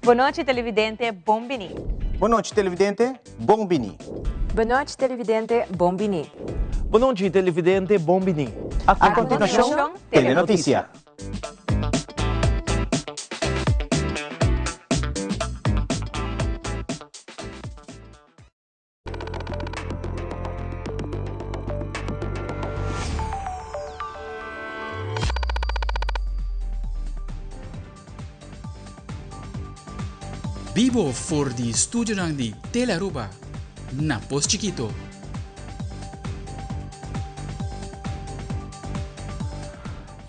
Boa noite, televidente. Bombini. Boa noite, televidente. Bombini. Boa noite, televidente. Bombini. Boa noite, televidente. Bombini. A continuação, Telenotícia. Vivo voor die studio ng di Telaruba na Pos Chiquito.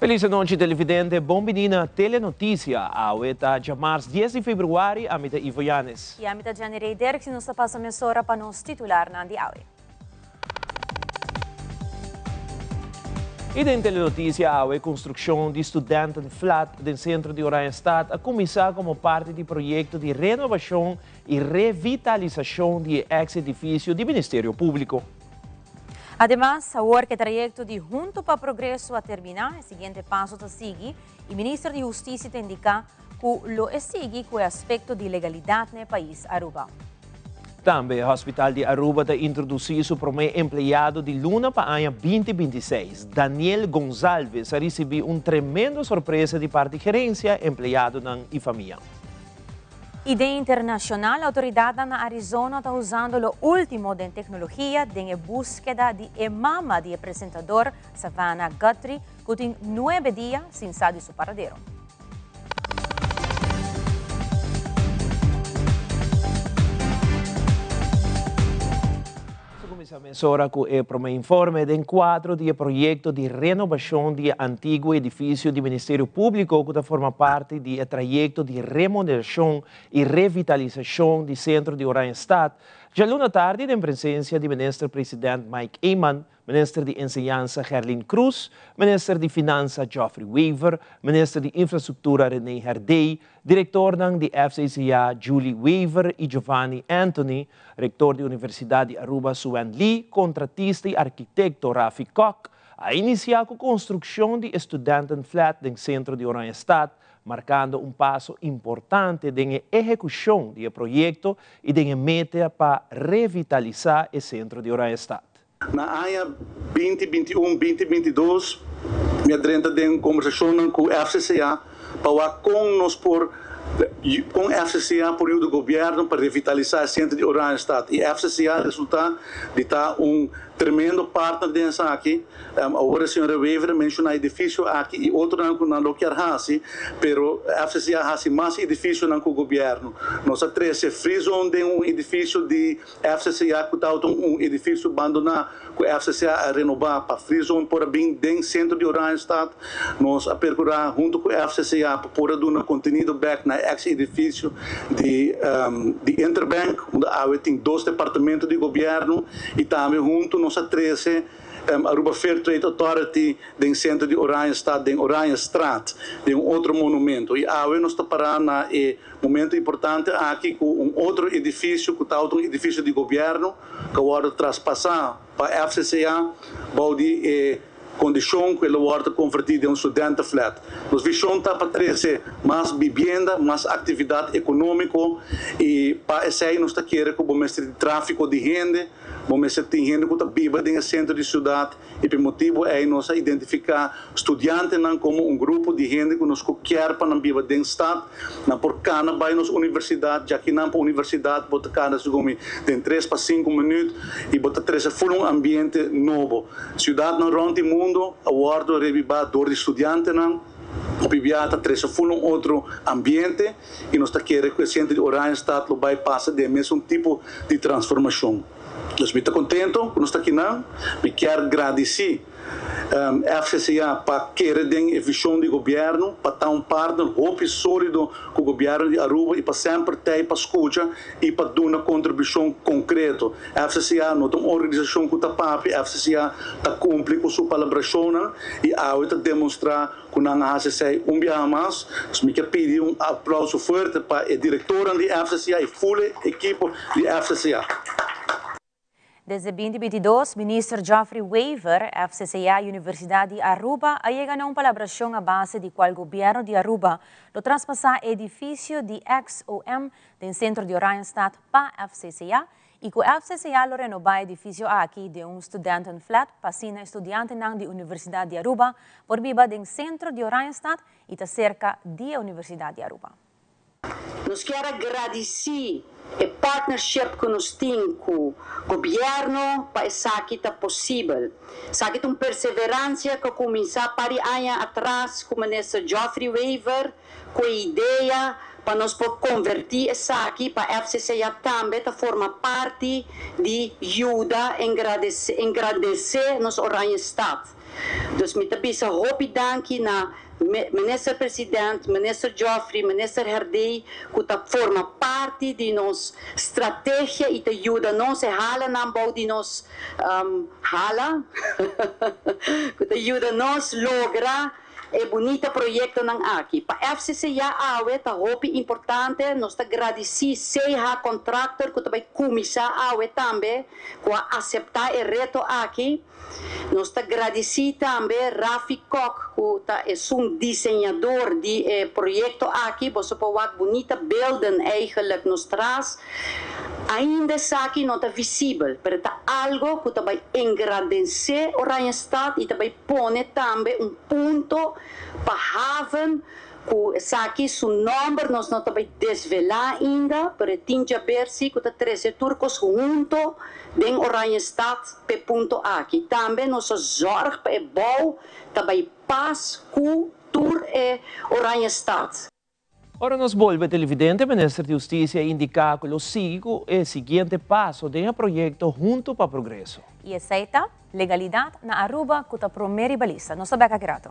Feliz noite, televidente. Bombinina Telenotícia. A ueta de março 10 de fevereiro, a mita Ivoyanes. E a mita de janeiro, Derek, se nos passa a mensura para nos titular na Andiaue. E da Telenotícia, a construção de estudante flat do centro de Oranjestad a começar como parte do projeto de renovação e revitalização do ex-edifício do Ministério Público. Además, agora que o projeto de Junto para Progresso a terminar, o seguinte passo a seguir, o Ministro de Justiça indica que lo sigue com o aspecto de legalidade no país Aruba. Também o Hospital de Aruba está introduzindo o primeiro empregado de Luna para o ano 2026. Daniel Gonçalves recebeu uma tremenda surpresa de parte da gerência, empregado e família. E de internacional, a autoridade na Arizona está usando o último de tecnologia em busca de mama de apresentador Savannah Guthrie, que tem 9 dias sem saber de seu paradeiro. Começamos agora com o primeiro informe de enquadro do projeto de renovação do antigo edifício do Ministério Público, que forma parte do projeto de remodelação e revitalização do centro de Oranjestad. Já na tarde, em presença do ministro-presidente Mike Eyman, ministro de Enseñanza Gerlin Cruz, ministro de Finanças Geoffrey Weaver, ministro de Infraestrutura René Herdey, diretor da FCCA Julie Weaver e Giovanni Anthony, reitor da Universidade de Aruba Suen Lee, contratista e arquiteto Rafi Koch, a iniciar a construção de estudante flat no centro de Oranjestad, marcando passo importante na execução do projeto e na meta para revitalizar o centro de Oranjestad. Na área 2021, 2022, me adrenta de conversação com o FCCA para com a FCCA por o governo para revitalizar o centro de Oranjestad. E a FCCA resulta de estar tremendo partner dessa aqui. Agora a senhora Weaver mencionou edifício aqui e outro não quer fazer, pero a FCCA faz mais edifício não com o governo. Nós três frisam de edifício de FCCA que está edifício abandonado que a FCCA a renovar para frisam por bem dentro centro de Oranjestad. Nós a percorrer junto com a FCCA para pôr um contenido back na ex-edifício de Interbank, onde tem 2 departamentos de governo e também junto nossa 13 Aruba Fair Trade Authority do centro de Oranjestad, em Oranjestad, de outro monumento. E nós estamos parando na momento importante aqui com outro edifício, que está um edifício de governo, que agora traspassar para a FCCA, de condição que ele vai convertir em estudante flat. Nós visão para trazer mais vivenda, mais atividade econômica e para isso aí nós queremos que o mestre de tráfico de gente, o mestre de gente que está viva no centro da cidade e por motivo é nós identificar estudantes como grupo de gente que nós quer para não viver no estado, não por cana vai nas universidade, já que não para universidade bota cana de 3 para 5 minutos e bota trazer ambiente novo. Cidade não ronde mundo, agora revivar dor de estudante não. O Piviata traz outro ambiente e nós queremos que o centro de Oranjestad vai passar de mesmo tipo de transformação. Nós estamos contentes, nós estamos aqui não, e quero agradecer a FCCA para querer a visão do governo, para estar partner sólido com o governo de Aruba e para sempre ter para escutar e para dar uma contribuição concreta. A FCCA não é uma organização que está papi, a FCCA está cumpre com sua colaboração e a outra demonstrar que não há dia mais. Nós me pedir aplauso forte para a diretora da FCCA e full equipe da FCCA. Desde 2022, Ministro Geoffrey Weaver, FCCA Universidade de Aruba, llega a uma colaboração à base de qual o governo de Aruba lo traspassa edifício de XOM do centro de Oranjestad para FCCA e que o FCCA lo renova edifício aqui de estudante flat para sina estudante da Universidade de Aruba por viva do centro de Oranjestad e está cerca da Universidade de Aruba. Nós queremos agradecer a partnership que nós temos com o governo para isso aqui está possível. Isso aqui é uma perseverança que começou para anos atrás com o ministro Geoffrey Weaver, com a ideia para nós convertir isso aqui para a FCCA também, para formar parte de ajuda a engrandecer nosso Oranjestad. Então, me está rapidão que na Ministro Presidente, Ministro Geoffrey, Ministro Herdey, que forma parte de nossa estratégia e te ajuda nós a hala na bau de nós que te ajuda nós lograr é bonito projeto não aqui. Para a FCCA é importante, nós agradecemos a contractor que vai começar também, que aceitar o reto aqui. Nós agradecemos também Rafi Kok, que é um desenhador de projeto aqui, você pode ver bonita beelden eigenlijk nos traz. Ainda aqui não está visível, mas está algo que vai engrandecer Oranjestad e vai pôr também ponto para haven, que aqui seu nome nós não vai desvelar ainda, mas tinha ver se que está 13 turcos junto em Oranjestad para ponto aqui. Também nossa zorg para o bom, também paz, cultura e Oranjestad. Ora nos volve televidente, Ministro de Justicia indica que lo sigo é o seguinte passo do projeto Junto para Progresso. E aceita legalidade na Aruba que está primeira balista. Não sabe que grato.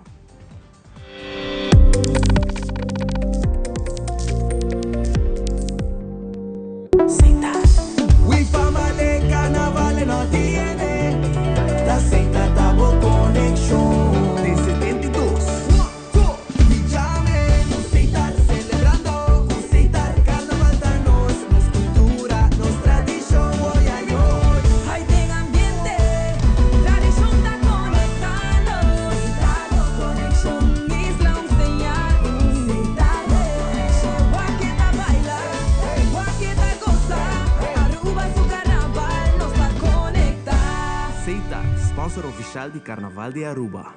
Sponsor oficial de Carnaval de Aruba.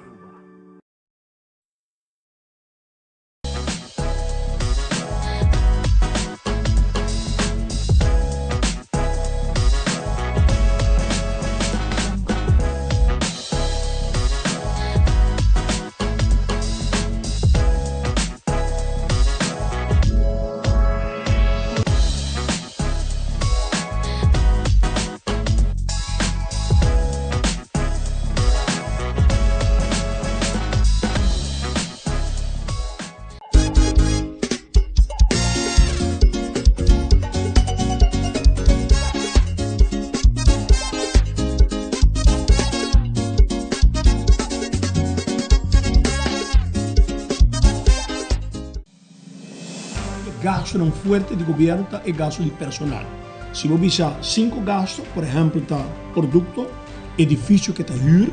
Gasto não fuerte de governo é gasto de personal. Se você bisa 5 gastos, por exemplo, tá produto, edifício que está huur,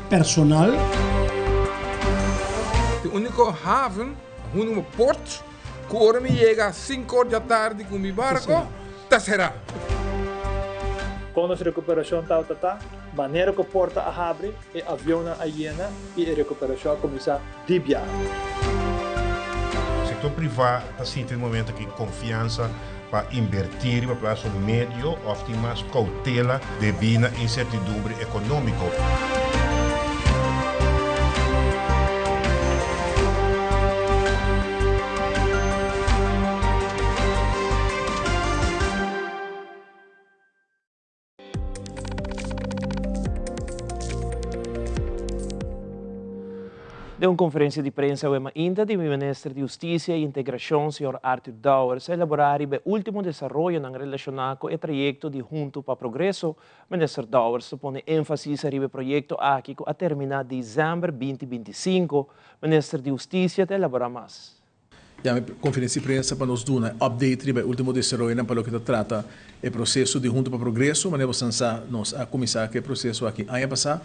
personal. O único haven, um porto, que me chega às 5 horas da tarde com meu barco, tá será. Quando a recuperação está, maneira que a porta abre, e o avião a llena e a recuperação começa a viajar. O setor privado está sentindo um momento de confiança para invertir para plaçar um médio, ou tem mais cautela devido à incertidumbre econômica. De uma conferência de prensa, o ainda do Ministro de Justiça e Integração, Sr. Arthur Dowers, elaborar o último desenvolvimento relacionado com o projeto de Junto para Progresso. O Ministro Dowers põe ênfase no projeto aqui a terminar em dezembro 2025. O Ministro de Justiça te elabora mais. a conferência de imprensa para nos dar um update sobre o último desarrollo para o que trata o processo de Junta para Progresso, mas nós a começar que o processo aqui ano passado,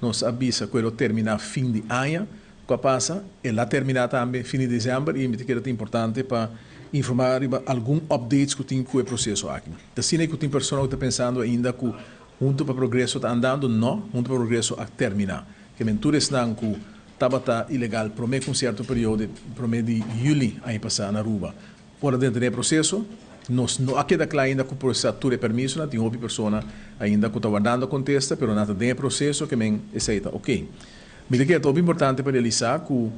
nós avisa que ele termina fim de ano, que passa, e lá termina também fim de dezembro, e me que é importante para informar algum updates que tem com o processo aqui. Assim é que tem pessoas que estão pensando ainda que Junta para Progresso está andando, não, Junta para Progresso a terminar. Que menturas não que estava ilegal por um certo período, por de julho ano passado na Aruba. Fora dentro do processo, nós não queda claro ainda que o processo tem permisso, tem outra pessoa ainda que está guardando a contesta, mas não tem processo que me aceita. Ok. Mas que é muito importante para realizar que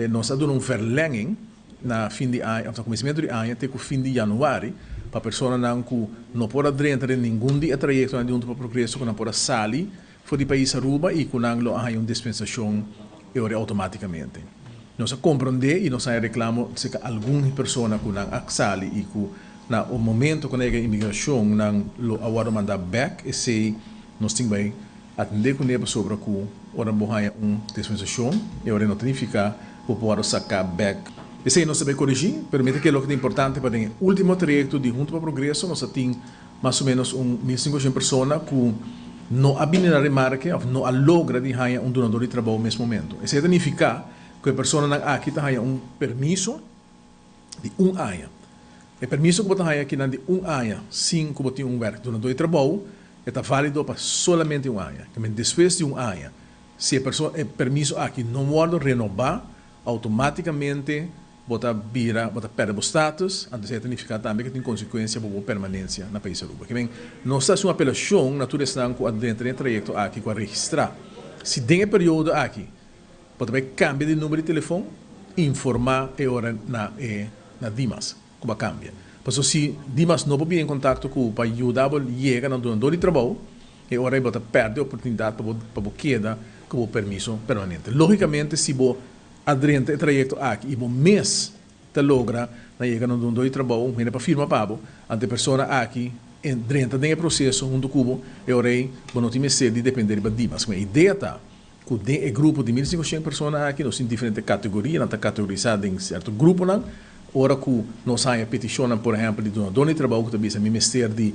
nós estamos verlenging na fim de ano, no começo de ano, até o fim de janeiro, para a pessoa não pode entrar em nenhum dia trajeto de Junta para Progresso, que não pode sair fora do país Aruba e que não há uma dispensação automaticamente. Nós compreendemos e nós reclamamos que alguma pessoa que não sale e que no momento que a imigração não agora manda back e se nós temos que atender com ele sobre que ora morrer uma dispensação e ora não significa que pode sacar back. Esse aí nós sabemos corrigir, permite que é o que é importante para o último trajeto de Junta para o Progresso, nós temos mais ou menos 1.500 pessoas que não habilitam a remarca, não logra de ganhar donador de trabalho nesse momento. Isso significa que a pessoa aqui tem permisso de ano. O permisso que você tem aqui de ano, sim, que você tem donador de trabalho, está válido para somente ano. Depois de ano, se a pessoa o permisso aqui não pode renovar, automaticamente você perde o status, então significa também que tem consequência para a permanência na país Aruba. Não está uma apelação, natureza, que dentro do trajeto aqui para registrar. Se tem um período aqui, você cambia de número de telefone, informar a hora na Dimas, como cambia. Porque se Dimas não pode ir em contato com para ajudar a chegar no donador de trabalho, e agora você perde a oportunidade para quedar com o permisso permanente. Logicamente, se você adrente o trajeto aqui e o mês te logra na chega no donador de trabalho, para firma para a pessoa aqui dentro do processo junto com o rei, não tem mais de depender de Dimas. A ideia está que o grupo de 1.500 pessoas aqui, nós temos diferentes categorias, não está categorizado em certo grupo, ora que nós temos a petição, por exemplo, de donador de trabalho, que também é ministério de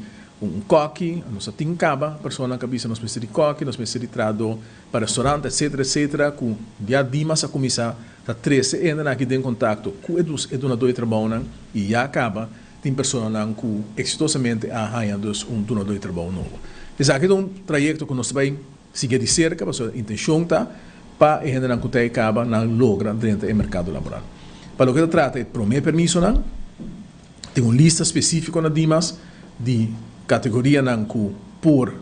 coque, nós temos cada pessoa que bisa nós ministério de coque, nós ministério de trado para restaurante, etc., que dia Dimas a começar a 13 ainda aqui em contato com o donador de trabalho e já acaba tem pessoas que exitosamente arranjam donador de trabalho novo. Esse aqui é um trajeto que nós vamos seguir de cerca, porque a intenção está para a gente que acaba não logra dentro do mercado laboral. Para o que se trata de prometer permisso, tem uma lista específica na Dimas de categoria que por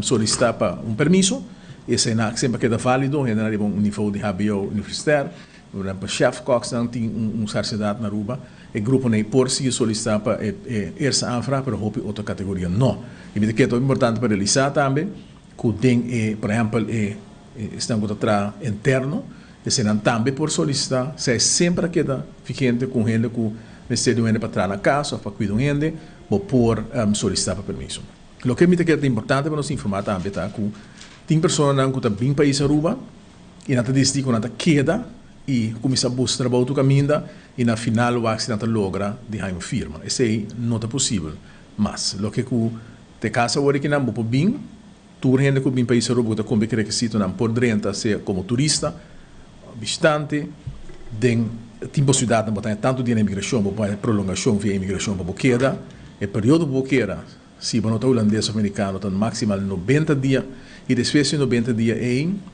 solicitar para permisso, esse é sempre queda válido, ainda tem nível de HBO universitário, por exemplo, chef Cox tem sociedade na Aruba, o grupo nem por si solicitar para essa anfra para outra categoria não. E me que é importante para realizar também, que tem, por exemplo, estão com o interno, e serão também por solicitar, se é sempre queda ficante com gente que o Ministério do para entrar na casa, para cuidar de gente, ou por solicitar para permisso. O que me que é importante para nos informar também, tá, que tem pessoas que estão bem país Aruba, e não decide que não queda, e começa a buscar trabalho do caminho, e na final o acidente logra de uma firma. Isso aí não é possível. Mas, o que te casa agora que não pode bem, tu gente que bem país Aruba, que cumpre requisito não pode renta ser como turista, visitante, tem possibilidade de botar tanto dinheiro na imigração, para prolongação via imigração para boqueira, o período de boqueira, se você está holandês ou americano, está no máximo 90 dias, e depois de 90 dias,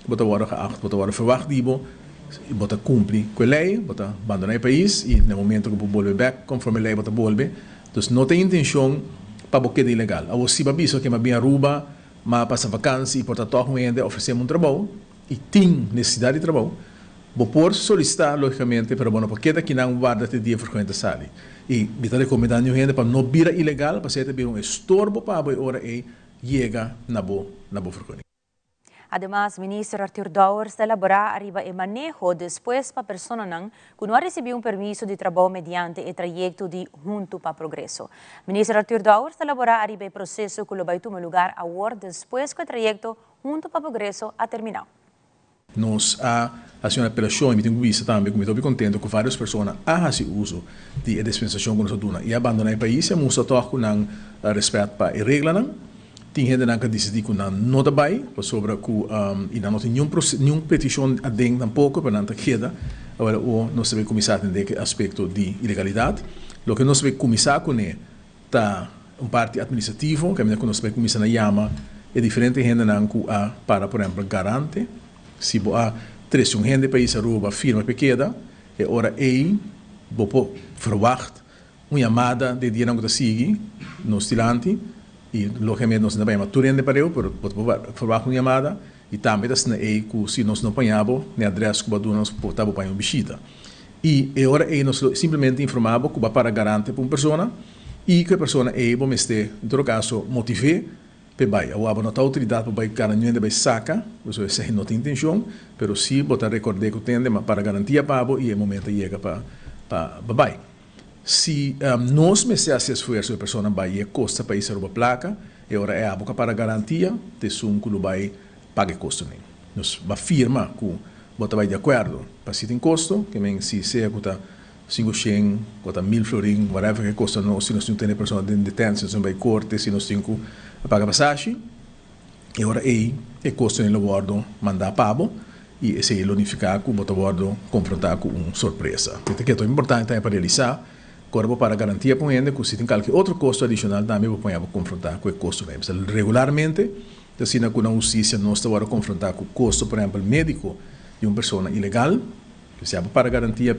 você vai verwacht e você cumpre com a lei, você abandona o país, e no momento que você volta back, conforme a lei você volta. Então, não tem intenção para boqueira ilegal. Se você avisa que é bem Aruba, mas passa vacância e portanto oferecemos trabalho, e tem necessidade de trabalho, você pode solicitar, logicamente, para a boqueira que não guarda até dia frequente sali. E me está recomendando gente para não vir ilegal, para ser também estorbo para a hora e chega na boa frequência. Además, Ministro Arthur Dowers elaborará arriba el manejo después para personas que no han recibido un permiso de trabajo mediante el trayecto de Junto para Progreso. Ministro Arthur Dowers elaborará arriba el proceso que lo va a tomar lugar ahora después que el trayecto Junto para Progreso ha terminado. Nós a senhora apelação e tenho visto também, como estou contente com várias pessoas fazem uso de dispensação que nós damos e abandonar o país, e nós toco não respeito para a regra não. Tem gente que decide que não está bem, sobre que e não tem nenhuma petição a dentro tampouco, para não queda. Agora, nós devemos começar a entender que aspecto de ilegalidade. O que nós devemos começar com é parte administrativa, que nós devemos começar a chamar é diferente gente que para, por exemplo, garante. Se há 3 gente país Aruba firma pequena, é hora aí, vou verwacht uma chamada de dia que sigue, no estilante, e logicamente nós não vamos turende para eu, pero verwacht uma chamada, e também das aí que se nós não apanhamos, na adresse que nós portava para uma visita. E é hora aí nós simplesmente informamos que para garante para uma pessoa, e que a pessoa aí vamos este, em todo caso, motivar Pebai, a nota autoridade para cada um de saca, isso é não tem intenção, mas sim botar recordar que tem para garantir para e o momento chega para babai. Se nós meses esforço a pessoa vai custa para ir a placa, é hora é a boca para garantia, de sum que vai pagar custo nem. Nós vai firma que bota vai de acordo, para se tem custo, que men se seja que 500, 1.000 florim, whatever que custa nós, se nós não tem pessoa de detenção, se não vai corte, se nós temos que pagar passagem, e agora aí é custo no bordo mandar pago, e esse é unificar com o bordo confrontar com uma surpresa. Então, que é importante para realizar, corpo para garantia para ele, que se tem qualquer outro custo adicional, também vai confrontar com o custo mesmo. Regularmente, assim, com a justiça, nós estamos a confrontar com o custo, por exemplo, médico de uma pessoa ilegal, que se para garantia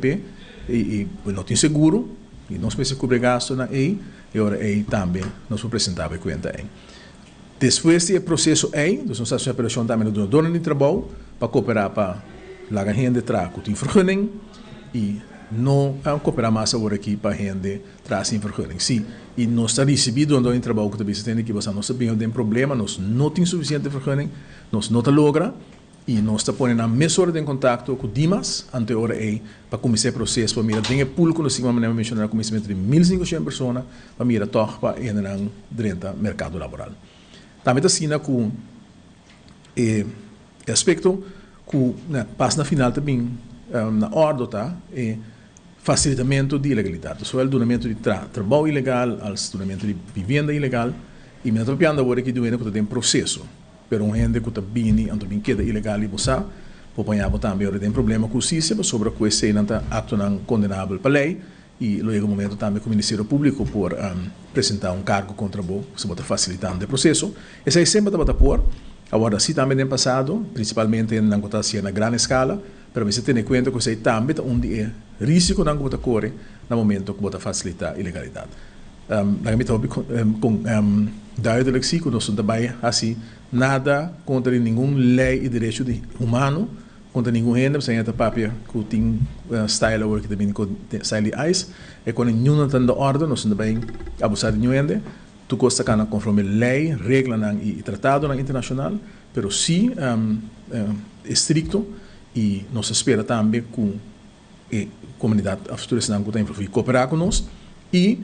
e não tem seguro, e nós precisamos cobrir gasto na EI, e agora EI também nós apresentamos conta EI. Depois do processo EI, nós estamos fazendo a operação também do dono de trabalho, para cooperar para a gente trazer com vergunning, e não cooperar mais agora aqui para a gente trazer vergunning. Sim, e nós estamos recebendo um dono de trabalho que também que você não sabe tem problema, nós não temos suficiente vergunning, nós não logra, e nós estamos pondo a mesma de contato com o Dimas, ante a hora aí, para começar o processo, para mirar, tem público, nós vamos mencionar o começamento de 1.500 pessoas, para mirar toque para entrar dentro do mercado laboral. Também está assim com o aspecto que passa na final também, na ordem, tá? Facilitamento de ilegalidade, só o donamento de trabalho ilegal, o donamento de vivenda ilegal, e me estou pensando agora que tem processo. Pero um gente que está bem, ando bem queda ilegal e você, apanhava também agora tem problema com a justiça sobre a questão não está acto não condenável para a lei e logo no momento também com o Ministério Público por apresentar cargo contra você, se bota facilitando o processo. Essa é sempre está por. Agora sim também no passado, principalmente na cotação na grande escala, para você ter em conta que você também onde é risco não bota corre no momento que bota facilitar a ilegalidade. Na minha com duidelijk zie que nós também assim nada contra nenhuma lei e direito humano contra nenhum gente sem essa papel que tem style work também com style ice e quando nenhuma está na ordem nós também abusar de nenhum gente tu costa cana conforme lei regra e tratado internacional pero sim estricto e nós espera também com a comunidade africana que tem cooperar conosco e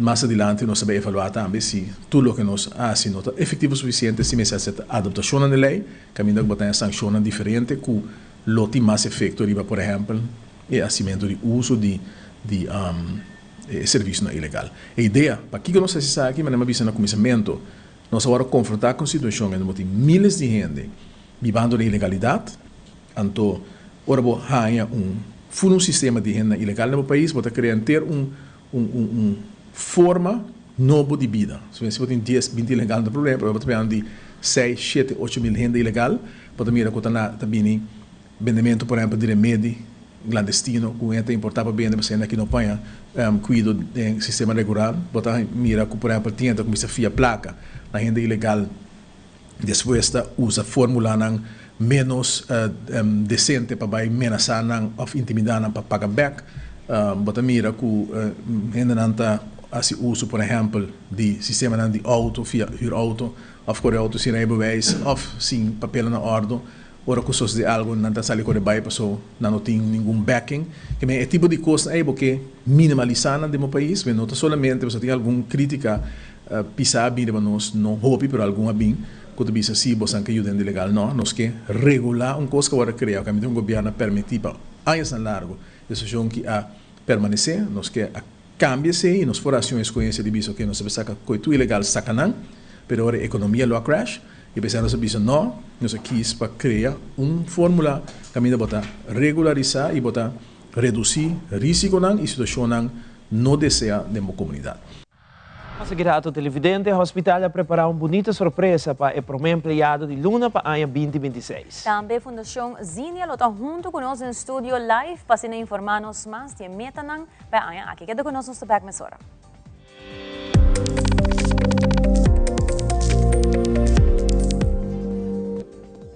mais adiante nós vamos evaluar também se tudo o que nós fazemos é efetivo o suficiente, se nós fazemos adaptação na lei, caminhando para botar sanções diferentes que tem mais efeito, por exemplo, o acimento de uso de serviço ilegal. A ideia, para que nós fazemos aqui, mas não é no começamento, nós agora confrontar com a situação onde tem milhares de gente vivendo na ilegalidade, então, agora vou ganhar um sistema de gente ilegal no país, vou criar forma nova de vida. Se você tem 10, 20 ilegal, não tem problema, você tem de 6, 7, 8 mil gente ilegal, pode mirar que também vendimento, por exemplo, de remédio clandestino, que é importante para você aqui não apanha cuido do sistema regular, pode mirar que, por exemplo, tenta começar a fiar placa na gente ilegal, depois usa fórmula menos decente para ameaçar ou intimidar para pagar back, pode mirar que gente não está assim uso, por exemplo, de sistema de auto, via huurauto, of corre auto sem rijbewijs, of sem papel na ordem, ora que de algo não está saindo corre bij, pessoa não tem nenhum backing, que é tipo de coisa aí porque minimalizar no meu país, mas não está somente você tem alguma crítica pisar bem, mas não hobby, pero alguma bem, quando bisa si bosan que ayuden ilegal no, nos que regular coisa que agora criar, que o governo permitir para anos largo, decisão que a permanecer, nos que a cambia-se e nos forações conhece de bicho que não se saca coito ilegal sacanão, pero agora a economia lo crash e pensando sobre isso não, nós quis para criar fórmula que botar regularizar e botar reduzir risco e situação não deseja de uma comunidade. Nosso grato televidente, o hospital a preparar uma bonita surpresa para o primeiro empregado de Luna para o ano 2026. Também a Fundação Zinia está junto conosco no estúdio live para informar-nos mais de metanang para o ano aqui. Queda conosco no back mesora.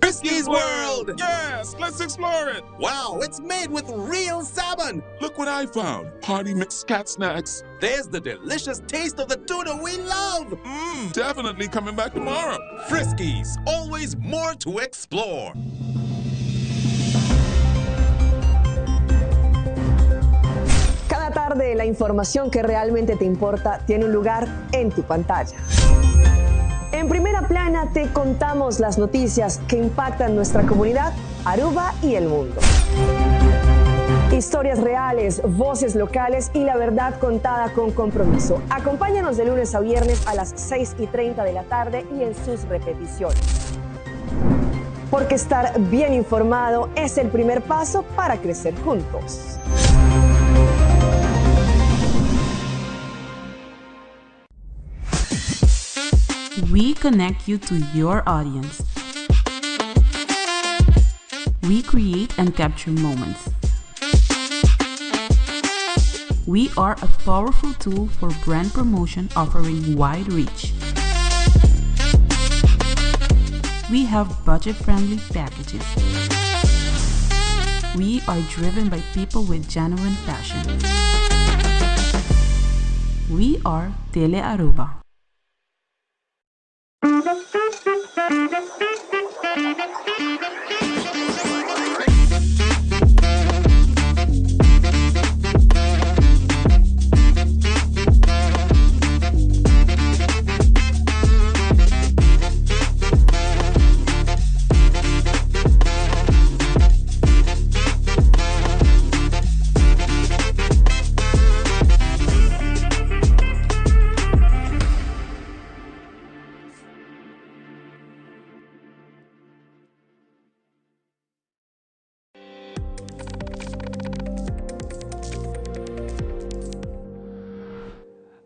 Frisky's World! Yes, let's explore it! Wow, it's made with real salmon! Look what I found! Party mixed cat snacks. There's the delicious taste of the tuna we love! Definitely coming back tomorrow. Frisky's, always more to explore. Cada tarde la información que realmente te importa tiene un lugar en tu pantalla. En Primera Plana te contamos las noticias que impactan nuestra comunidad, Aruba y el mundo. Historias reales, voces locales y la verdad contada con compromiso. Acompáñanos de lunes a viernes a las 6:30 de la tarde y en sus repeticiones. Porque estar bien informado es el primer paso para crecer juntos. We connect you to your audience. We create and capture moments. We are a powerful tool for brand promotion offering wide reach. We have budget-friendly packages. We are driven by people with genuine passion. We are Tele Aruba.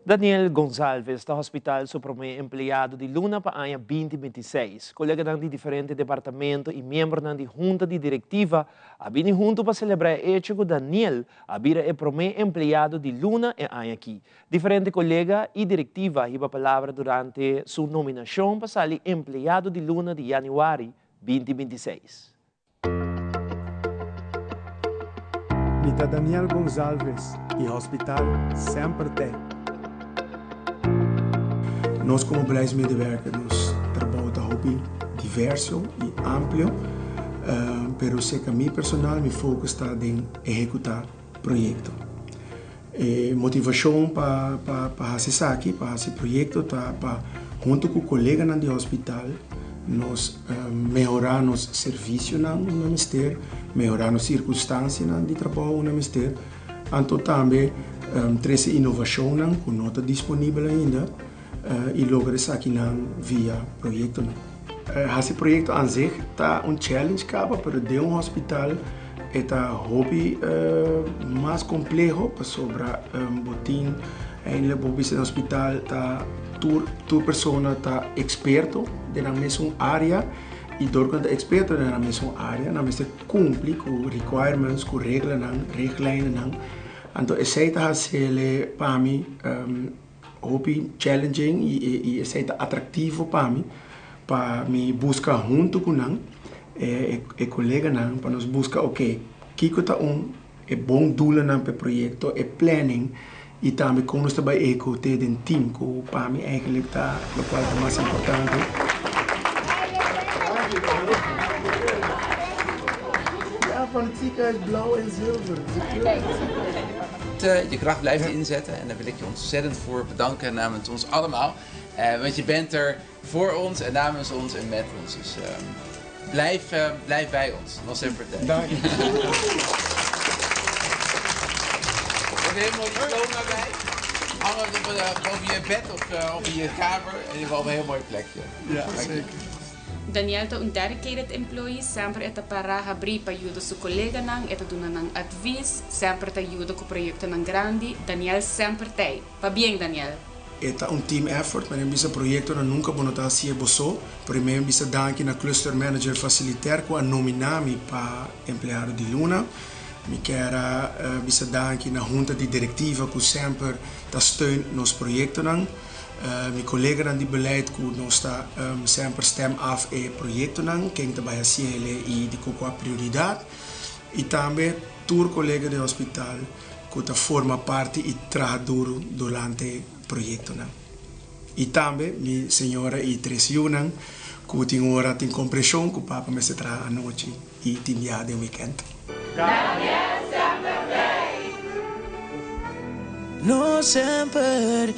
Daniel Gonçalves, do Hospital Supremo empregado de Luna para o ano 2026. Colega de diferentes departamentos e membro da junta de diretiva, a vir junto para celebrar o hecho que Daniel a vir o primeiro empregado de Luna e ano aqui. Diferentes colegas e diretiva iba a palavra durante sua nominação para ser empregado de Luna de janeiro 2026. Mita Daniel Gonçalves e Hospital sempre tem. Nós, como beleids medewerkers, trabalhamos hobby diverso e amplo, pero sei que a mim personal me foco está em executar projeto. Motivação para fazer aqui, para esse projeto, está para junto com o colega do hospital, nós melhorar nosso serviço no ministério, melhorar as circunstâncias de trabalho no ministério, então também trazer inovação que não está disponível ainda. E logo isso aqui via projeto. Esse projeto em si está challenge capa, pero de hospital é hobby mais complexo para sobre botin. Em hobby no hospital tá tu pessoa tá experto na mesma área e durante experto na mesma área, na mesma cumpre com requirements, com regras, então esse é ser para mim hobby challenging e é atrativo para mim buscar junto com colega para nós buscar ok que está bom doel para o projeto planning e também como nós trabalhamos ter um team que para mim eigenlijk está o qual é mais importante. Ja, van het ziekenhuis blauw en zilver. Je kracht blijft inzetten en daar wil ik je ontzettend voor bedanken namens ons allemaal. Want je bent er voor ons en namens ons en met ons. Dus blijf bij ons. Nos sempre te. Dank je. Even helemaal diploma bij. Hangen boven je bed of in je kamer. En je hebt wel een heel mooi plekje. Ja, zeker. Daniel to un dedicated employee sempre eta para abrir para ajudar su colega nang eta duna nang advice sempre te ajuda com proyecto nang grande Daniel sempre te. Va bien Daniel. Eta un team effort, mas bisa proyecto na nunca bonota si boso. Primeiro bisa danki na cluster manager facilitar com a nominami para empleado de Luna. Mi quero bisa danki na junta di directiva com sempre ta steun nos proyecto nang. Mijn collega dan die beleid ku nosta sempre stem af e proyecto nang quem trabalha ciele e de coco a prioridade e também tur colega de hospital que ta forma parte e traduro durante proyecto nang e também mi senhora e tres yunang que tem hora tem compressão que papa me se tra a noite e tem dia de weekend. No sempre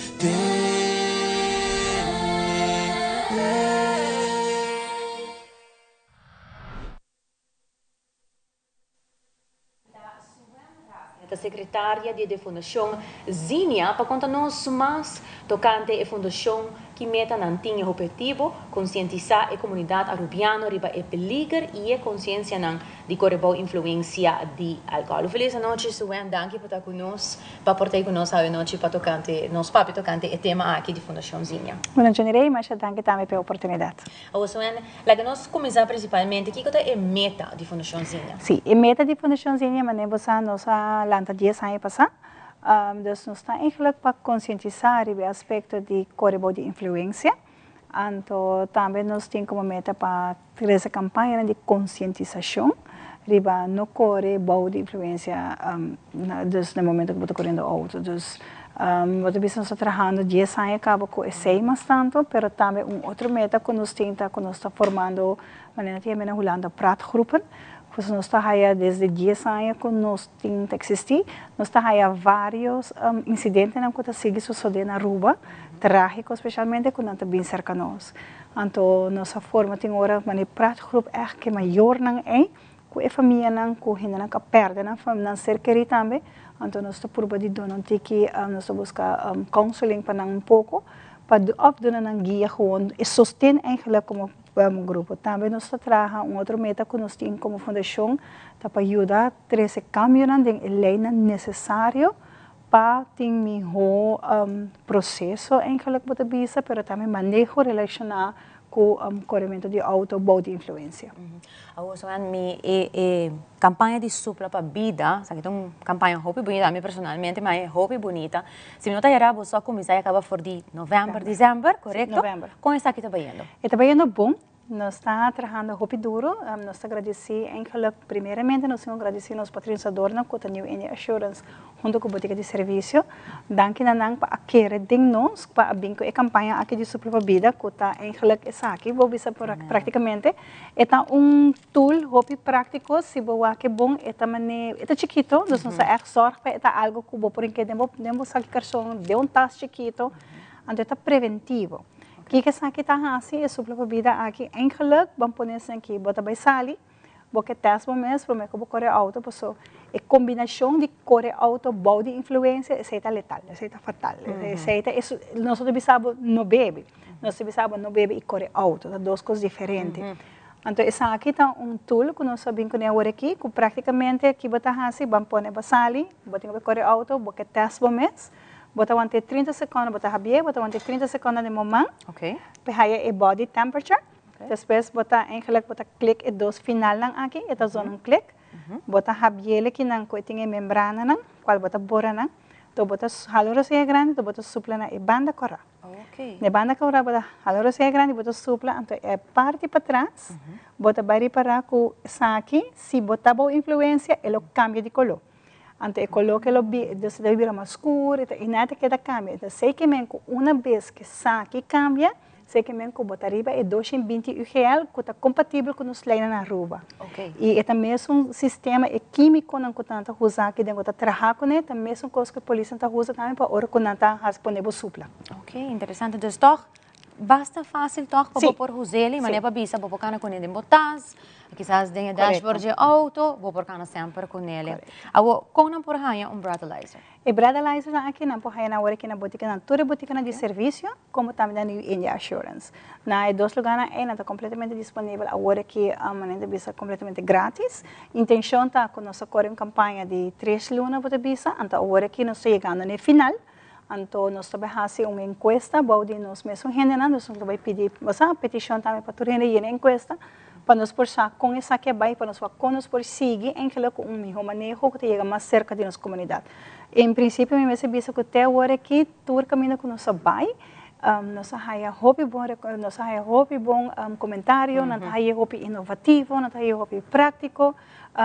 A secretária de Fundação Zinia para contar-nos mais tocante a fundação que meta não tinha objetivo conscientizar a comunidade arubiana riba e perigo e a consciência não de correr influência de álcool. Feliz noite, Suem, danke por estar conosco, para portar conosco a noite para tocante, nos papi tocante o tema aqui de Fundação Zinia. Bueno, eu direi, mas danke também pela oportunidade. O Suem, lá que nós começar principalmente, que é a meta de Fundação Zinia? Sim, a meta de Fundação Zinia, mas nós lanta 10 anos passar. Dus nós estamos eigenlijk para conscientizar o aspecto de correr de influência. Então, também nós temos como meta para ter essa campanha de conscientização. Riba no corre de influência, dus no momento que eu estou correndo auto. Dus, nós estamos trabalhando 10 anos, acaba com esse mais tanto, mas também outra meta que nós temos, que nós estamos formando, mas não é Holanda praatgroepen. Pues nós estamos desde 10 anos que nós temos existir. Nós estamos vários incidentes que seguem sucedendo na Aruba, trágicos especialmente quando estão bem cerca de nós. Então, nossa forma tem agora uma praatgroep que maior não é, com a família não, com a gente não perde, não ser querido também. Então, nós estamos procurando de donar que nós buscar counseling para um pouco, para opdoen een guia gewoon e sostén eigenlijk como grupo. Também nós trabalhamos outra meta que nós temos como fundação para ajudar a ter esse cambio na lei necessário para ter melhor processo eigenlijk para bisa, pero também manejo relacionado com o corrimento de auto de influência. Agora, minha campanha de supla para vida, sabe, então campanha hobby bonita, a mim personalmente, mas é hobby bonita. Se não está você só começar e acaba for de novembro, dezembro, correto? Novembro. Como está aqui trabalhando? Está trabalhando bom. Nós estamos trabalhando hobby duro. Nós agradecemos, primeiramente, nós agradecemos aos patrocinadores que têm New India Assurance junto com a botica de serviço. Danke nanang para aquecer de nós para abrir a campanha aqui de supla para vida, que está aqui, vou ver praticamente. É tool hobby prático, se você quer bom, é chiquito, nós não é sorte para algo que você pode demo sacar de task chiquito, então é preventivo. O que está assim, é supla para vida aqui, eigenlijk, vamos pôr aqui, bota by sali, porque teste mês, para que eu correr auto, pessoal, é combinação de correr auto, de influência, essa é letal, essa é fatal, nós precisamos não bebe, nós precisamos não bebe e correr auto, são duas coisas diferentes. Então, essa aqui está tool que nós sabemos que é agora aqui, que praticamente aqui bota assim, vamos pôr by sali, bota correr auto, porque teste mês. Bota 30 segundos, bota rabie, bota 30 segundos de momento. Ok. Pehaya e body temperature. Depois bota eigenlijk bota click e dos final lang aqui, ito zona click. Bota rabie que não coitinha membrana nang, qual bota bora nang. To bota halorosia grande, to bota supla na e banda corra. Ok. Ne banda corra bota halorosia grande, bota supla, então é parte para trás. Bota bari para com aqui, se botar boa influência, ele cambia de color. Então, eu coloco ele, deve virar mais escuro, e nada que cambia. Então, sei que uma vez que aqui cambia, sei que eu botar arriba é 220 UGL, que está compatível com os leitos na Aruba. Okay. E é também um sistema químico que está usando aqui dentro, trabalhar com ele, também é uma coisa que a polícia está usando também para hora que está disponível supla. Ok, interessante. Dus toch, basta fácil toch para por Roseli, mas para bisa para cana com ele botas, quizás denha dashboard de auto, para cana sempre com ele. Awo como por hanya breathalyzer. E breathalyzer aqui na por hanya na hora que na botica na toda botica de serviço, como também na New India Assurance. Na dois lugares é está completamente disponível agora que a maneira bisa completamente grátis. Intenção tá com nossa corrente campanha de 3 lunas para bisa, então agora que nós chegando no final. Então, nós também fazemos uma encuesta, onde nós mesmos nós vamos pedir a petição também para todos eles encuesta, para nós pensar com essa que vai, para nós com nós por seguir em que um melhor manejo que chega mais cerca de nossa comunidade. Em princípio, eu me visto que até agora aqui, todo o caminho que nós vai, nós haya hobby bom comentário, nós haya hobby inovativo, nós haya hobby prático,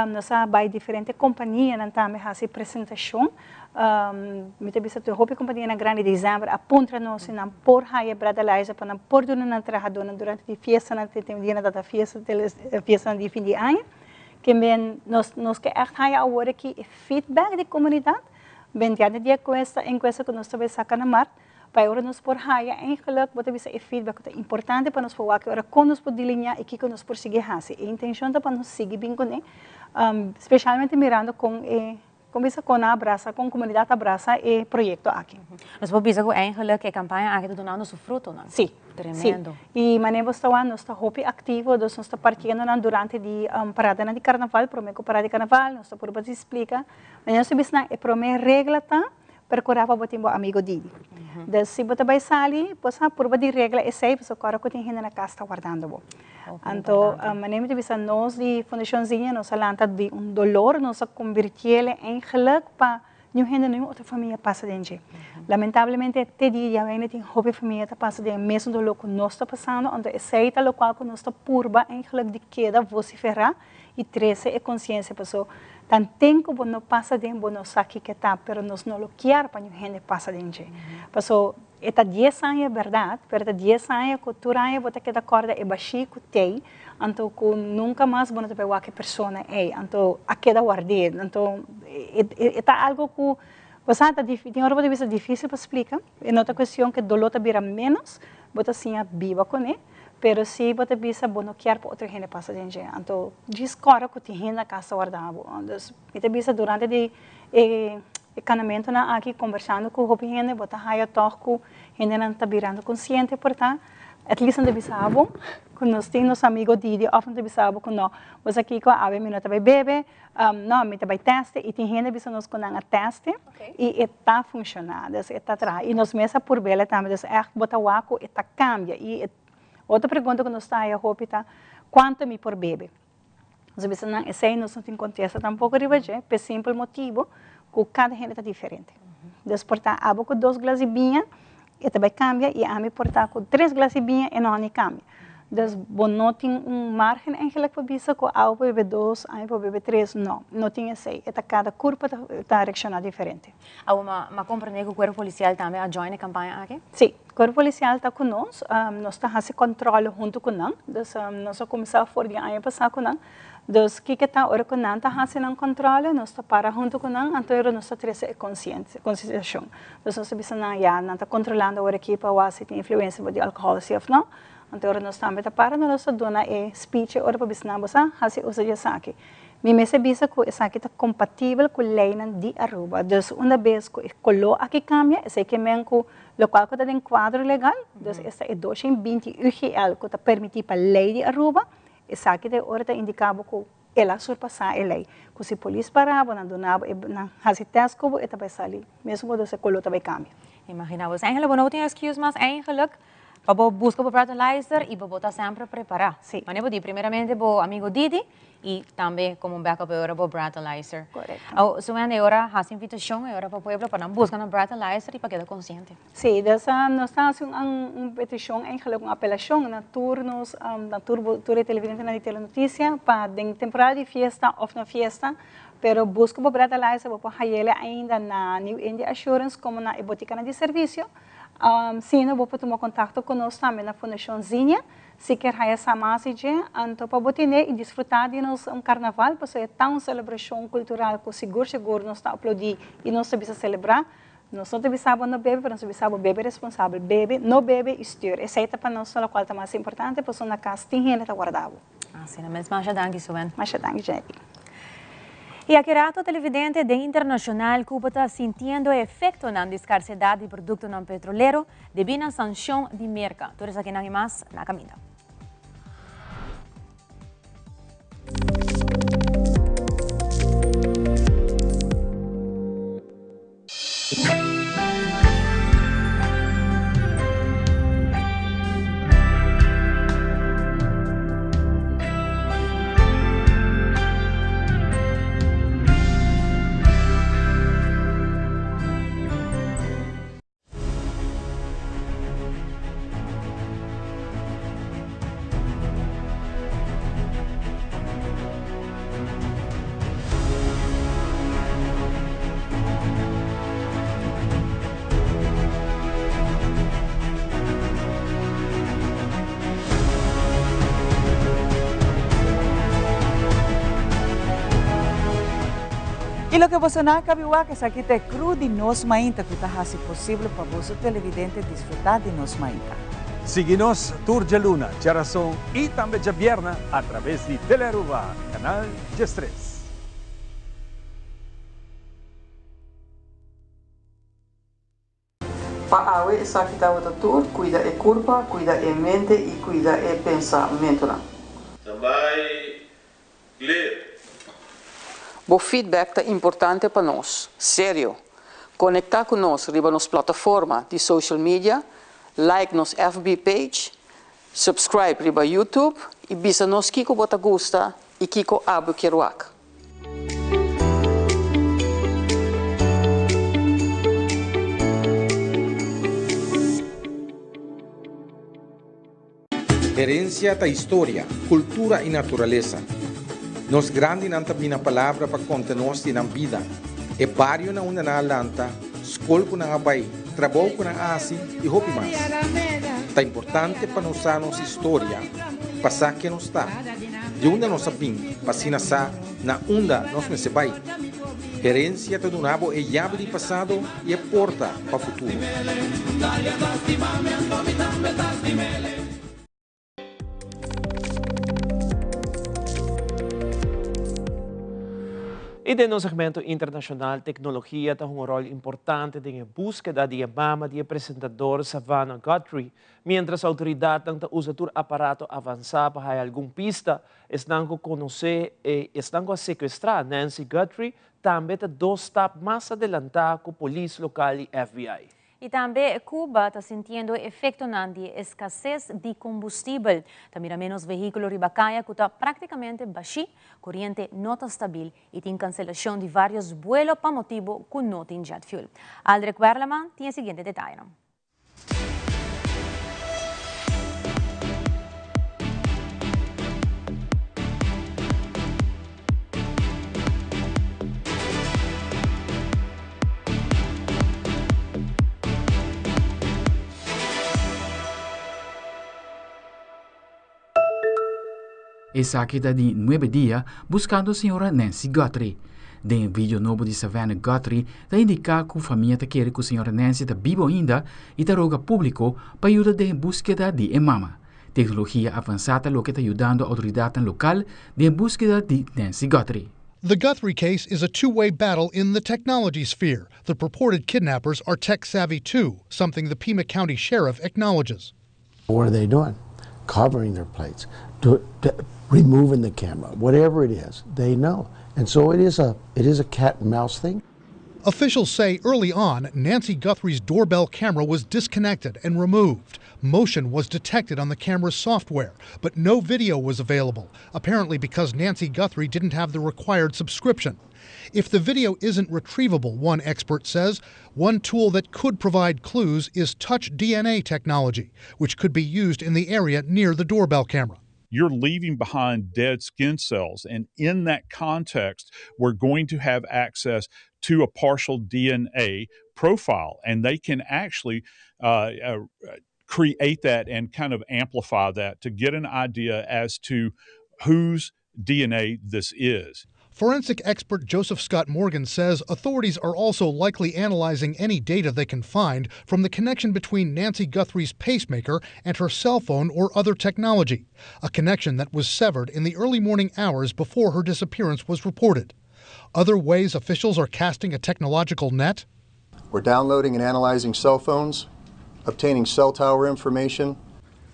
nós vai diferentes companhias, nós também fazemos apresentação. Muitas vezes a hobby companhia na grande dezembro aponta nós na por haya breathalyzer para por do na trabalhadora durante a festa na dia da festa de fim de ano, que bem nós que echt haya agora aqui feedback de comunidade, bem dia de encuesta que nós também saca na mar. Para agora nós por haya eigenlijk wat bisa feedback é importante para nós falar que agora com nós por delinear e que nós por seguir hace. A intenção é para nós seguir bem com especialmente mirando com bisa com a abraça, com a comunidade abraça e projeto aqui. Nós vamos dizer que eigenlijk a campanha aqui está dando seu fruto, não? Sim. Tremendo. Sim. E maneira nós está hobby ativo, nós está partindo durante a parada de carnaval, prometo parada de carnaval, nós está por você explica, mas nós bisa é prometo regra tá percorrer para botar amigo dele. Então, se você vai sair, você por de regra é sair, você corre com tem na casa está guardando. Então, maneira de bisa nós de fundaçãozinha, nós lanta de dolor, nós convertir em geluk para nenhuma outra família passa dentro. Lamentavelmente, até dia ainda tem hobby família tá passa dentro, mesmo dolor que nós está passando, então é sair tá local que nós está purba em geluk de queda vociferar e 13 é consciência pessoa. Tan tempo que não passa dentro, não sabe que está, mas nós não lo quer para gente passa dentro. Pessoal, está 10 anos é verdade, mas 10 anos, cultura anos, você queda corda é baixinho que tem, então nunca mais você vai ver que pessoa é, então a queda guarder, então está algo que você tem hora de vista difícil para explicar, é outra questão que dolor está vira menos, você assim viva com ele. Pero se você bisa não quer para outra gente passa dentro, então descora que tem gente na casa guardada. Então, você bisa durante o casamento aqui conversando com o gente, você haya toque, gente não está virando consciente, portanto, at least não bisa bom, quando nós temos nosso amigo Didi, often não bisa bom quando nós aqui com a menina vai beber, não, me vai teste e tem gente bisa nós com a teste e está funcionando, está atrás e nós mesmo por bela também, é botar o água está cambia e outra pergunta que nós está aí a roupa tá quanto me por bebe. Nós vezes não sei nós não tem contexto tampouco de hoje, por simples motivo que cada gente está diferente. Desportar água com 2 glases vinha e também cambia e a me portar com 3 glases vinha e não cambia. Dus não tem margem eigenlijk para bisa com água para beber 2, água para beber 3, não tem esse. Cada curva está reaccionando diferente. Mas compreender que o corpo policial também a join a campanha aqui? Sim, o corpo policial está conosco, nós estamos fazendo controle junto com nós, nós começamos a fazer ano passado com nós, dus que está hora com nós está fazendo controle, nós está para junto com nós, então nós está trazendo conscientização. Dus nós está controlando a hora aqui para se tem influência de álcool se ou não. Então, nós também para nós dona speech ora para bisnamos hasi usa de saque. Me bisa que essa aqui está compatível com a lei de Aruba. Dus uma vez que colo aqui cambia, sei que menco local que está em quadro legal, dus esta é 220 UGL que está permitido para a lei de Aruba, essa aqui de hora está indicado que ela surpassar a lei. Que se a polícia parava, não donava, não hasi teste como esta vai sair, mesmo quando se colo também cambia. Imaginamos, eigenlijk não tem excuse, mas eigenlijk para buscar o breathalyzer e para botar sempre preparar. Sim. Mas eu primeiramente para o amigo Didi e também como backup para o breathalyzer. Correto. So é hora a invitação é hora para o povo para buscar um breathalyzer e para quedar consciente. Sim, dessa nós estamos uma petição em relação à apelação na turnos na turbo televidente na telenotícia para em temporada de festa ou na festa. Pero busco o breathalyzer para ele ainda na New India Assurance como na botica de serviço. Sim, eu vou tomar contato conosco também na Fundaçãozinha, se quer essa mensagem, então para botar e desfrutar de um carnaval, porque é tão celebração cultural que seguro nós está aplaudir e nós sabemos celebrar, Nós não sabemos não bebe, mas nós sabemos bebe responsável. Bebe, não bebe, estuur. Essa é para nós a qual é mais importante, porque na casa tem gente guardado. Assim, mas mais danke, Suben. Mais danke, Jenny. E aqui rato televidente de internacional Cuba está sentindo efeito na escassez de produto não petrolero devido à sanção de merca. Todos aqui não mais na caminho. E lo que você não cabiua que aqui te cru de nos mainta que está assim possível para você televidente desfrutar de nos mainta. Siga-nos Tour de Luna, Geração e também de Vierna através de Telearuba, canal G3. Para awe essa que está outra tour, cuida e curva, cuida e mente e cuida e pensamento. Também ler. O feedback é importante para nós, sério. Conectar com nós riba nas plataformas de social media, like nos FB page, subscribe riba YouTube e bisa nos kiko bota gusta e kiko abu keruak. Herencia da história, cultura e natureza. Nos grande não tem a palavra para contar nós de na vida. É barrio na una na lanta, escola com na abai, trabalho com na asi e hopi mais. É importante para nós a nossa história, passar que nos está. De onde nós sabemos, passina sa na onda nós me se vai. Herência do nabo é chave de passado e é porta para o futuro. E no segmento internacional, tecnologia tem um rol importante na búsqueda de mama de apresentador Savannah Guthrie, mientras a autoridade tenta usar o aparato avançado para alguma pista, estão a conhecer e estão a sequestrar Nancy Guthrie, também está 2 steps mais adelantado com a polícia local e FBI. E também Cuba está sentindo efeito de escassez de combustível. Também menos veículos ribacaia que está praticamente baixo, corrente não está estável e tem cancelação de vários vuelos para motivo que não tem jet fuel. Aldrich Werleman tem o seguinte detalhe. Essa aqui está de 9 dias buscando a senhora Nancy Guthrie. Em vídeo novo de Savannah Guthrie, está indicar que a família quer que a senhora Nancy está viva ainda e está roga público para ajudar em busca de mama. Tecnologia avançada lo que está ajudando a autoridade local em busca de Nancy Guthrie. The Guthrie case is a two-way battle in the technology sphere. The purported kidnappers are tech-savvy too, something the Pima County Sheriff acknowledges. What are they doing? Covering their plates, removing the camera, whatever it is, they know. And so it is a cat and mouse thing. Officials say early on, Nancy Guthrie's doorbell camera was disconnected and removed. Motion was detected on the camera's software, but no video was available, apparently because Nancy Guthrie didn't have the required subscription. If the video isn't retrievable, one expert says, one tool that could provide clues is touch DNA technology, which could be used in the area near the doorbell camera. You're leaving behind dead skin cells, and in that context, we're going to have access to a partial DNA profile, and they can actually create that and kind of amplify that to get an idea as to whose DNA this is. Forensic expert Joseph Scott Morgan says authorities are also likely analyzing any data they can find from the connection between Nancy Guthrie's pacemaker and her cell phone or other technology, a connection that was severed in the early morning hours before her disappearance was reported. Other ways officials are casting a technological net? We're downloading and analyzing cell phones, obtaining cell tower information.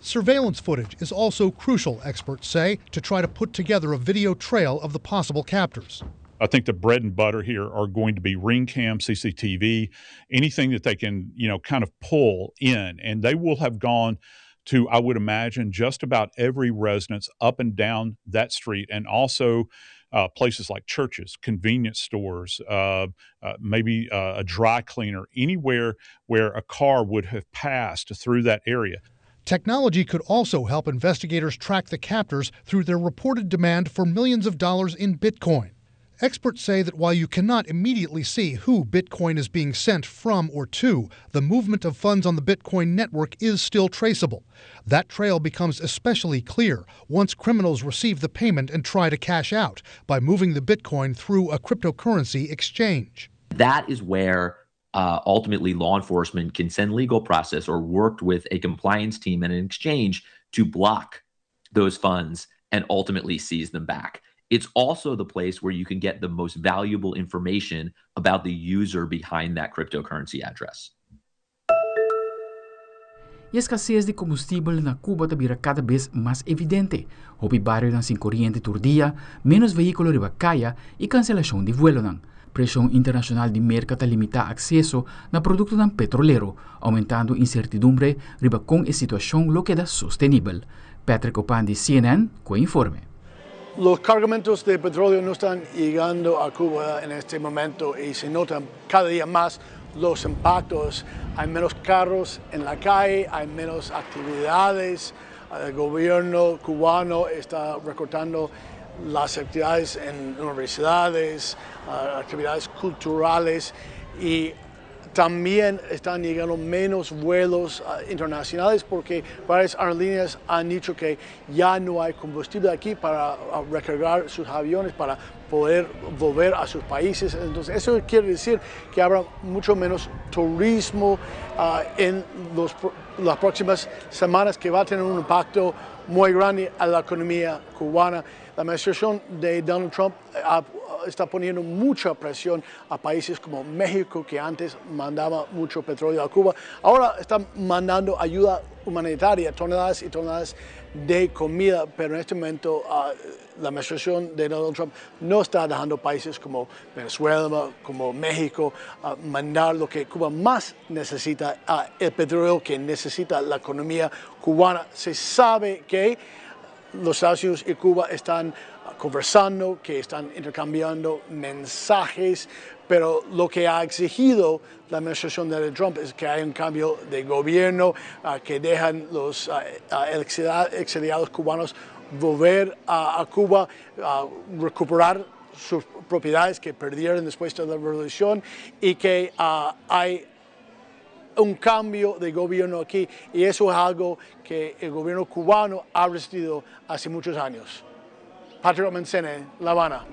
Surveillance footage is also crucial, experts say, to try to put together a video trail of the possible captors. I think the bread and butter here are going to be ring cam, CCTV, anything that they can, kind of pull in. And they will have gone to, I would imagine, just about every residence up and down that street, and also places like churches, convenience stores, maybe a dry cleaner, anywhere where a car would have passed through that area. Technology could also help investigators track the captors through their reported demand for millions of dollars in Bitcoin. Experts say that while you cannot immediately see who Bitcoin is being sent from or to, the movement of funds on the Bitcoin network is still traceable. That trail becomes especially clear once criminals receive the payment and try to cash out by moving the Bitcoin through a cryptocurrency exchange. That is where ultimately law enforcement can send legal process or work with a compliance team in an exchange to block those funds and ultimately seize them back. It's also the place where you can get the most valuable information about the user behind that cryptocurrency address. E a escassez de combustível na Cuba tabira cada vez mais evidente. Hopi barrio ng sin corriente turdia, menos veículo riba kaya e cancelação de vuelo ng. Pressão internacional de mercado limita acesso na produto ng petrolero, aumentando incertidumbre riba kung a situação lo queda sostenible. Patrick Opan de CNN, con informe. Los cargamentos de petróleo no están llegando a Cuba en este momento y se notan cada día más los impactos. Hay menos carros en la calle, hay menos actividades. El gobierno cubano está recortando las actividades en universidades, actividades culturales y también están llegando menos vuelos internacionales porque varias aerolíneas han dicho que ya no hay combustible aquí para recargar sus aviones para poder volver a sus países. Entonces eso quiere decir que habrá mucho menos turismo en las próximas semanas, que va a tener un impacto muy grande a la economía cubana. La administración de Donald Trump está poniendo mucha presión a países como México, que antes mandaba mucho petróleo a Cuba. Ahora están mandando ayuda humanitaria, toneladas y toneladas de comida, pero en este momento la administración de Donald Trump no está dejando países como Venezuela, como México, mandar lo que Cuba más necesita, el petróleo que necesita la economía cubana. Se sabe que los Estados Unidos y Cuba están conversando, que están intercambiando mensajes, pero lo que ha exigido la administración de Trump es que haya un cambio de gobierno, que dejan los exiliados cubanos volver a Cuba, recuperar sus propiedades que perdieron después de la revolución, y que hay un cambio de gobierno aquí, y eso es algo que el gobierno cubano ha resistido hace muchos años. Patrick Mencene, La Habana.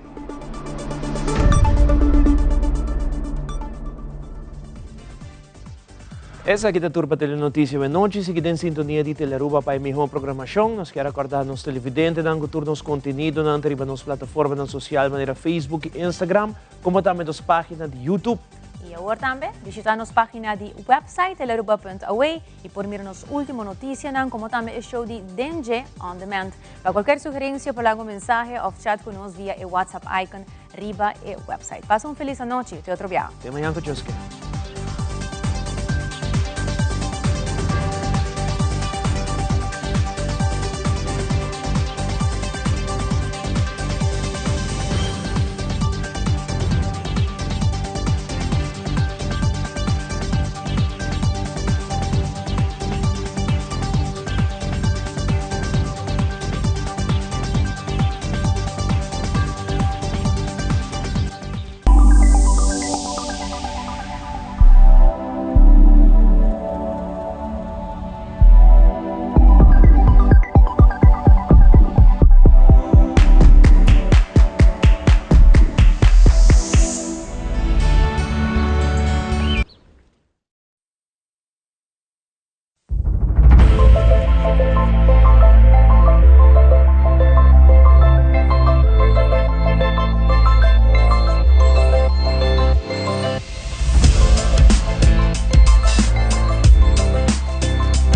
Essa aqui é a turma Telenotícia de noite, seguida em sintonia de Teleruba para a melhor programação. Nós queremos acordar nos televidentes, dando turno nos conteúdos, na nas plataformas sociais, maneira Facebook e Instagram, como também nas páginas de YouTube. E agora também, visitar nossa página de website, teleruba.away, e por mir nos última notícia, como também o show de DNG On Demand. Para qualquer sugerência, por algum mensagem ou chat conosco via o WhatsApp icon, riba e website. Passa feliz noite, te outro dia. Até amanhã, Kochoske.